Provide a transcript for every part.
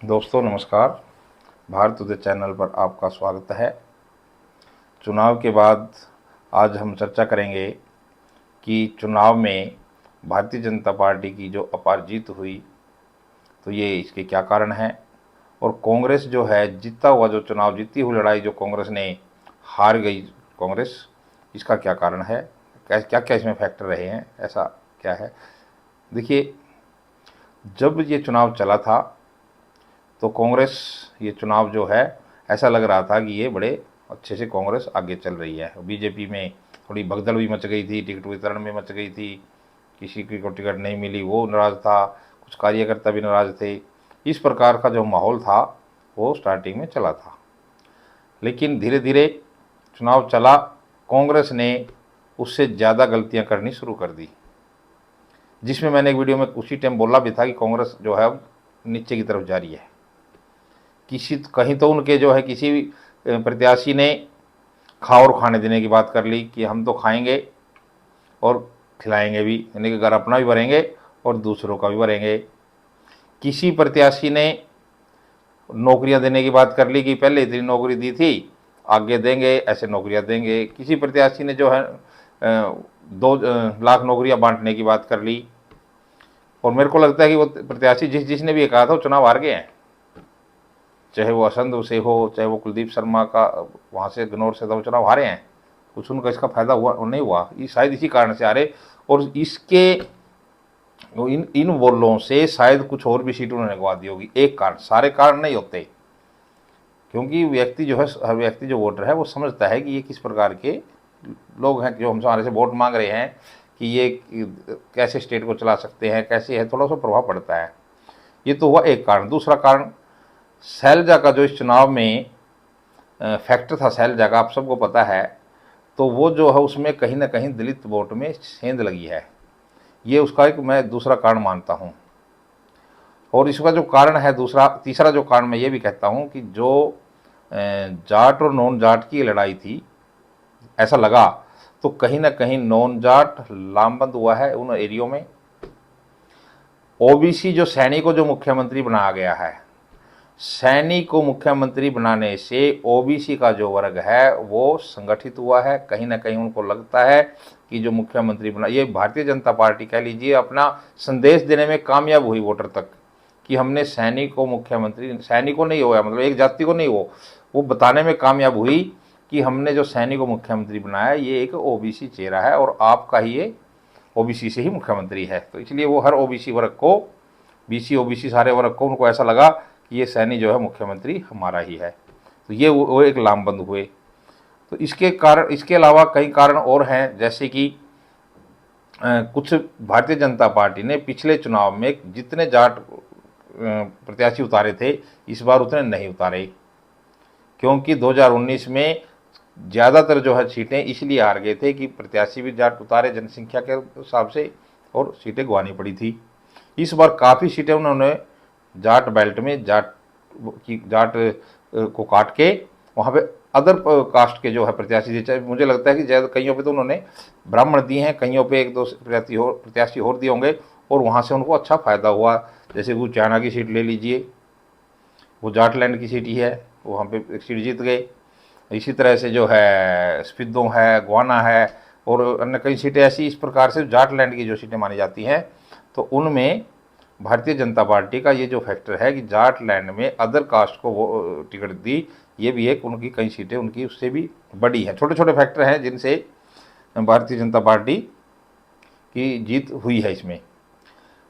दोस्तों नमस्कार। Bharat today channel पर आपका स्वागत है। चुनाव के बाद आज हम चर्चा करेंगे कि चुनाव में भारतीय जनता पार्टी की जो अपार जीत हुई तो ये इसके क्या कारण हैं, और कांग्रेस जो है जीता हुआ जो चुनाव जीती हुई लड़ाई जो कांग्रेस ने हार गई कांग्रेस, इसका क्या कारण है, क्या क्या क्या इसमें फैक्टर रहे हैं, ऐसा क्या है। देखिए, जब ये चुनाव चला था तो कांग्रेस ये चुनाव जो है ऐसा लग रहा था कि ये बड़े अच्छे से कांग्रेस आगे चल रही है। बीजेपी में थोड़ी भगदड़ भी मच गई थी, टिकट वितरण में मच गई थी, किसी की को टिकट नहीं मिली वो नाराज़ था, कुछ कार्यकर्ता भी नाराज़ थे। इस प्रकार का जो माहौल था वो स्टार्टिंग में चला था, लेकिन धीरे धीरे चुनाव चला, कांग्रेस ने उससे ज़्यादा गलतियां करनी शुरू कर दी, जिसमें मैंने एक वीडियो में उसी टाइम बोला भी था कि कांग्रेस जो है नीचे की तरफ जा रही है। किसी कहीं तो उनके जो है किसी प्रत्याशी ने खा और खाने देने की बात कर ली कि हम तो खाएंगे और खिलाएंगे भी, यानी कि घर अपना भी भरेंगे और दूसरों का भी भरेंगे। किसी प्रत्याशी ने नौकरियां देने की बात कर ली कि पहले इतनी नौकरी दी थी, आगे देंगे, ऐसे नौकरियां देंगे। किसी प्रत्याशी ने जो है 2 लाख नौकरियां बांटने की बात कर ली। और मेरे को लगता है कि वो प्रत्याशी जिसने भी ये कहा था वो चुनाव हार गए हैं, चाहे वो असंध से हो, चाहे वो कुलदीप शर्मा का वहाँ से गन्नौर से था, वो चुनाव हारे हैं। कुछ उनका इसका फायदा हुआ और नहीं हुआ, ये शायद इसी कारण से हारे। और इसके इन बोलों से शायद कुछ और भी सीट उन्होंने गवा दी होगी। एक कारण, सारे कारण नहीं होते, क्योंकि व्यक्ति जो है, हर व्यक्ति जो वोटर है वो समझता है कि ये किस प्रकार के लोग हैं जो हमसे हमारे से वोट मांग रहे हैं, कि ये कैसे स्टेट को चला सकते हैं, कैसे है, थोड़ा सा प्रभाव पड़ता है। ये तो हुआ एक कारण। दूसरा कारण शैलजा का जो इस चुनाव में फैक्टर था, शैलजा का आप सबको पता है, तो वो जो है उसमें कहीं ना कहीं दलित वोट में सेंध लगी है। ये उसका एक मैं दूसरा कारण मानता हूँ। और इसका जो कारण है तीसरा जो कारण मैं ये भी कहता हूँ कि जो जाट और नॉन जाट की लड़ाई थी, ऐसा लगा तो कहीं ना कहीं नॉन जाट लामबंद हुआ है उन एरियो में। ओबीसी जो सैनी को जो मुख्यमंत्री बनाया गया है, सैनी को मुख्यमंत्री बनाने से ओबीसी का जो वर्ग है वो संगठित हुआ है। कहीं ना कहीं उनको लगता है कि जो मुख्यमंत्री बना, ये भारतीय जनता पार्टी कह लीजिए अपना संदेश देने में कामयाब हुई वोटर तक, कि हमने सैनी को मुख्यमंत्री, सैनी को नहीं हुआ मतलब एक जाति को नहीं, वो बताने में कामयाब हुई कि हमने जो सैनी को मुख्यमंत्री बनाया ये एक ओबीसी चेहरा है और आपका ही ये ओबीसी से ही मुख्यमंत्री है। तो इसलिए वो हर ओबीसी वर्ग को, बीसी ओबीसी सारे वर्ग को, उनको ऐसा लगा कि ये सैनी जो है मुख्यमंत्री हमारा ही है। तो ये वो एक लामबंद हुए। तो इसके कारण, इसके अलावा कई कारण और हैं, जैसे कि कुछ भारतीय जनता पार्टी ने पिछले चुनाव में जितने जाट प्रत्याशी उतारे थे इस बार उतने नहीं उतारे, क्योंकि 2019 में ज़्यादातर जो है सीटें इसलिए हार गए थे कि प्रत्याशी भी जाट उतारे जनसंख्या के हिसाब से और सीटें गंवानी पड़ी थी। इस बार काफ़ी सीटें उन्होंने जाट बेल्ट में जाट को काट के वहाँ पे अदर कास्ट के जो है प्रत्याशी दिए। चाहे मुझे लगता है कि ज़्यादा कईयों पे तो उन्होंने ब्राह्मण दिए हैं, कईयों पे 1-2 प्रत्याशी और दिए होंगे और वहाँ से उनको अच्छा फ़ायदा हुआ। जैसे वो चाइना की सीट ले लीजिए, वो जाटलैंड की सीट ही है, वहाँ पे एक सीट जीत गए। इसी तरह से जो है स्पिद्दो है, गोवाना है और अन्य कई सीटें ऐसी इस प्रकार से जाटलैंड की जो सीटें मानी जाती हैं, तो उनमें भारतीय जनता पार्टी का ये जो फैक्टर है कि जाटलैंड में अदर कास्ट को वो टिकट दी, ये भी एक उनकी कई सीटें उनकी उससे भी बड़ी हैं। छोटे छोटे फैक्टर हैं जिनसे भारतीय जनता पार्टी की जीत हुई है इसमें।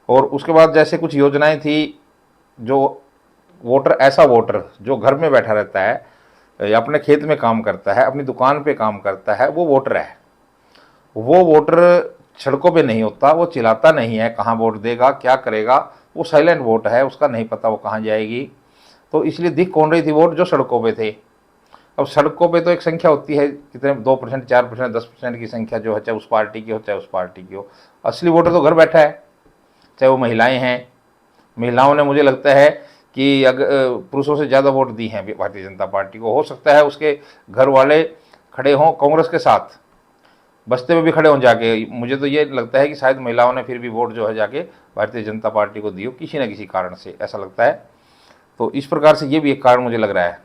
और उसके बाद जैसे कुछ योजनाएं थी, जो वोटर, ऐसा वोटर जो घर में बैठा रहता है या अपने खेत में काम करता है, अपनी दुकान पे काम करता है, वो वोटर है। वो वोटर सड़कों पे नहीं होता, वो चिल्लाता नहीं है कहाँ वोट देगा, क्या करेगा, वो साइलेंट वोट है, उसका नहीं पता वो कहाँ जाएगी। तो इसलिए दिख कौन रही थी वोट, जो सड़कों पे थे। अब सड़कों पे तो एक संख्या होती है, कितने 2%, 4%, 10% की संख्या जो है, चाहे उस पार्टी की हो चाहे उस पार्टी की हो। असली वोटर तो घर बैठा है, चाहे वो महिलाएं हैं। महिलाओं ने मुझे लगता है कि अगर पुरुषों से ज़्यादा वोट दी हैं भारतीय जनता पार्टी को। हो सकता है उसके घर वाले खड़े हों कांग्रेस के साथ, बस्ते में भी खड़े हों जाके। मुझे तो ये लगता है कि शायद महिलाओं ने फिर भी वोट जो है जाके भारतीय जनता पार्टी को दी हो किसी न किसी कारण से, ऐसा लगता है। तो इस प्रकार से ये भी एक कारण मुझे लग रहा है।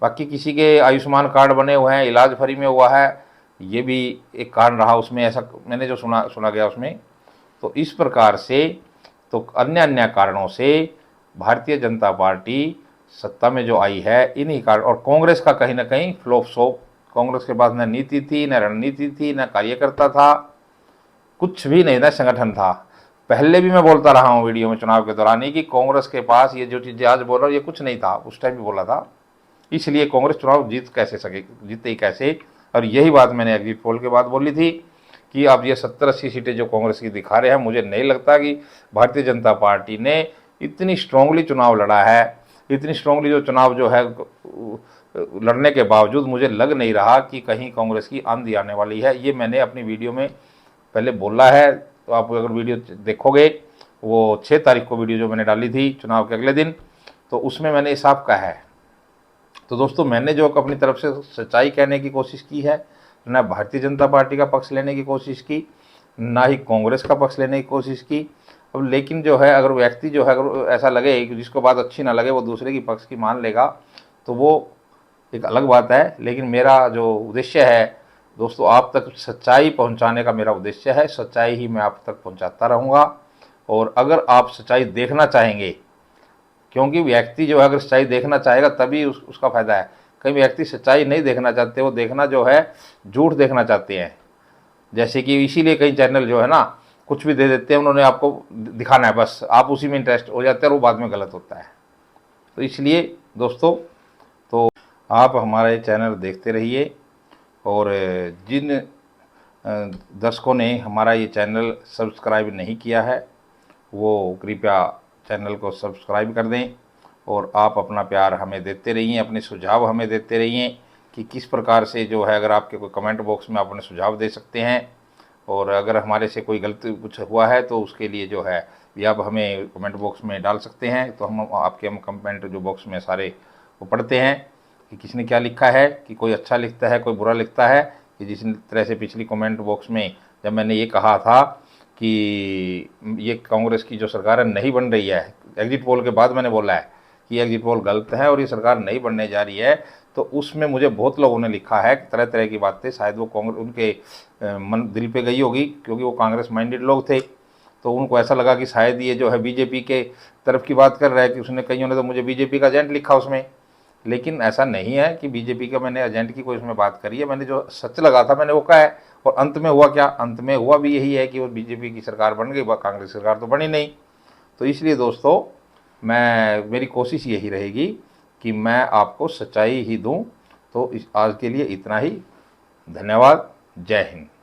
बाकी किसी के आयुष्मान कार्ड बने हुए हैं, इलाज फ्री में हुआ है, ये भी एक कारण रहा उसमें, ऐसा मैंने जो सुना गया उसमें। तो इस प्रकार से तो अन्य अन्य कारणों से भारतीय जनता पार्टी सत्ता में जो आई है इन्हीं कारण, और कांग्रेस का कहीं ना कहीं फ्लॉप शो। कांग्रेस के पास न नीति थी, न रणनीति थी, न कार्यकर्ता था, कुछ भी नहीं था, संगठन था। पहले भी मैं बोलता रहा हूँ वीडियो में चुनाव के दौरान ही कि कांग्रेस के पास ये जो चीज़ें आज बोल रहा हूँ ये कुछ नहीं था, उस टाइम भी बोला था। इसलिए कांग्रेस चुनाव जीते ही कैसे। और यही बात मैंने एग्जिट पोल के बाद बोली थी कि अब ये 70-80 सीटें जो कांग्रेस की दिखा रहे हैं, मुझे नहीं लगता कि भारतीय जनता पार्टी ने इतनी स्ट्रांगली चुनाव लड़ा है। इतनी स्ट्रांगली जो चुनाव जो है लड़ने के बावजूद मुझे लग नहीं रहा कि कहीं कांग्रेस की आंधी आने वाली है। ये मैंने अपनी वीडियो में पहले बोला है, तो आप अगर वीडियो देखोगे, वो 6 तारीख को वीडियो जो मैंने डाली थी चुनाव के अगले दिन, तो उसमें मैंने साफ कहा है। तो दोस्तों, मैंने जो अपनी तरफ से सच्चाई कहने की कोशिश की है, ना भारतीय जनता पार्टी का पक्ष लेने की कोशिश की, ना ही कांग्रेस का पक्ष लेने की कोशिश की। अब लेकिन जो है, अगर व्यक्ति जो है अगर ऐसा लगे कि जिसको बात अच्छी ना लगे वो दूसरे की पक्ष की मान लेगा, तो वो एक अलग बात है। लेकिन मेरा जो उद्देश्य है दोस्तों, आप तक सच्चाई पहुंचाने का मेरा उद्देश्य है। सच्चाई ही मैं आप तक पहुंचाता रहूँगा। और अगर आप सच्चाई देखना चाहेंगे, क्योंकि व्यक्ति जो है अगर सच्चाई देखना चाहेगा तभी उसका फ़ायदा है। कई व्यक्ति सच्चाई नहीं देखना चाहते, वो देखना जो है झूठ देखना चाहते हैं। जैसे कि इसीलिए कई चैनल जो है ना कुछ भी दे देते हैं, उन्होंने आपको दिखाना है, बस आप उसी में इंटरेस्ट हो जाते हैं और वो बाद में गलत होता है। तो इसलिए दोस्तों, तो आप हमारा ये चैनल देखते रहिए, और जिन दर्शकों ने हमारा ये चैनल सब्सक्राइब नहीं किया है वो कृपया चैनल को सब्सक्राइब कर दें। और आप अपना प्यार हमें देते रहिए, अपने सुझाव हमें देते रहिए कि किस प्रकार से जो है, अगर आपके कोई कमेंट बॉक्स में आप अपने सुझाव दे सकते हैं। और अगर हमारे से कोई गलती कुछ हुआ है तो उसके लिए जो है ये आप हमें कमेंट बॉक्स में डाल सकते हैं। तो हम कमेंट जो बॉक्स में सारे वो पढ़ते हैं कि किसने क्या लिखा है, कि कोई अच्छा लिखता है, कोई बुरा लिखता है। कि जिस तरह से पिछली कमेंट बॉक्स में जब मैंने ये कहा था कि ये कांग्रेस की जो सरकार है नहीं बन रही है, एग्जिट पोल के बाद मैंने बोला है कि एग्जिट पोल गलत है और ये सरकार नहीं बनने जा रही है, तो उसमें मुझे बहुत लोगों ने लिखा है तरह तरह की बातें। शायद वो कांग्रेस उनके मन दिल पे गई होगी, क्योंकि वो कांग्रेस माइंडेड लोग थे। तो उनको ऐसा लगा कि शायद ये जो है बीजेपी के तरफ की बात कर रहा है, कि उसने कईयों ने तो मुझे बीजेपी का एजेंट लिखा उसमें। लेकिन ऐसा नहीं है कि बीजेपी का मैंने एजेंट की कोई उसमें बात करी है। मैंने जो सच लगा था मैंने वो कहा है। और अंत में हुआ क्या? अंत में हुआ भी यही है कि वो बीजेपी की सरकार बन गई, कांग्रेस सरकार तो बनी नहीं। तो इसलिए दोस्तों, मेरी कोशिश यही रहेगी कि मैं आपको सच्चाई ही दूं। तो आज के लिए इतना ही। धन्यवाद। जय हिंद।